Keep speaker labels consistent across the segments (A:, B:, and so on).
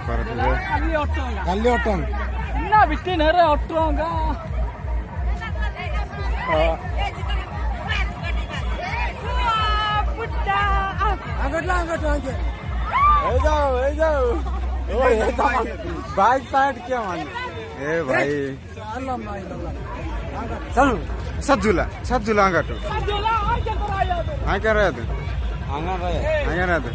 A: କାଲି ଅଟଙ୍ଗ
B: ନା ବିଟି ନେରେ ଅଟଙ୍କା
A: bike side क्या माने
C: ए भाई
A: चलो
C: सज्जुला सज्जुला अंगाटो हाँ क्या रहे थे हाँ क्या रहे थे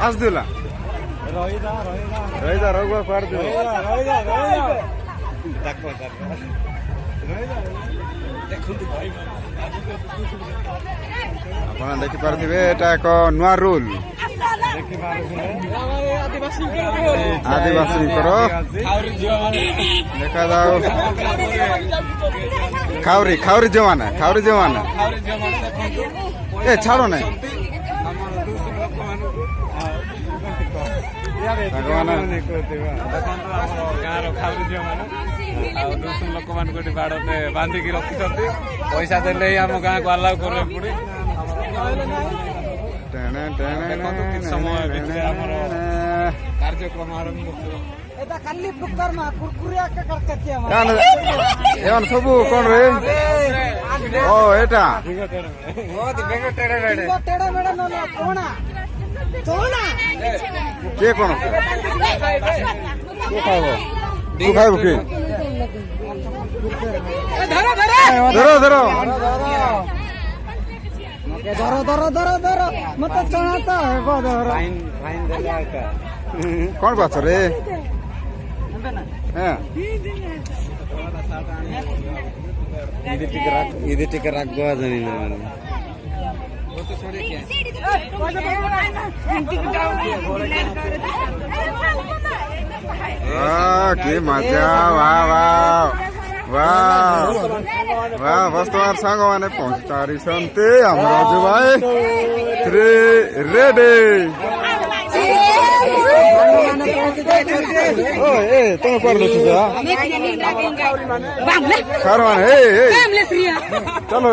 C: असदुला रोहिदा रोगवा पार दो ଆପଣ ଦେଖିପାରୁଥିବେ ଏଟା ଏକ ନୂଆ ରୁଲ ଆଦିବାସୀଙ୍କର ଦେଖାଯାଉ ଖାଉରି ଖାଉରି ଝିଅମାନେ ଏ ଛାଡ଼ ନାହିଁ
D: ଗାଁର ଖାଉରି ଝିଅମାନେ ଆଉ ଦୁଷୁମ ଲୋକମାନଙ୍କୁ ଏଠି ବାଡ଼ରେ ବାନ୍ଧିକି ରଖିଛନ୍ତି ପଇସା ଦେଲେ ଆମ ଗାଁକୁ ଆଲାଉ କରିବାକୁ ପଡେ ଦେଖନ୍ତୁ କିଛି ସମୟ ଭିତରେ ଆମର କାର୍ଯ୍ୟକ୍ରମ ଆରମ୍ଭ
C: ଏମାନେ ସବୁ କଣ ରେ ଓ ଏଟା କିଏ କଣ କିଏ ଖାଇବ ତୁ ଖାଇବୁ କି ଧର ଧର
B: ଧର ମତେ ଚଣାତ ହେବ ଧର
C: କଣ କରୁଛ ରେ
A: ఇది టికెట్ రాకపోదని
C: କି ମଜା वाह वाह वाह वाह ବର୍ତ୍ତମାନ ସାଙ୍ଗମାନେ ପହଞ୍ଚି ସାରିଛନ୍ତି ଆମ ରାଜୁ ଭାଇ ରେଡି ତମେ କୁଆଡେ ଦେଖୁଛ ଖାର ମାନେ ଚାଲ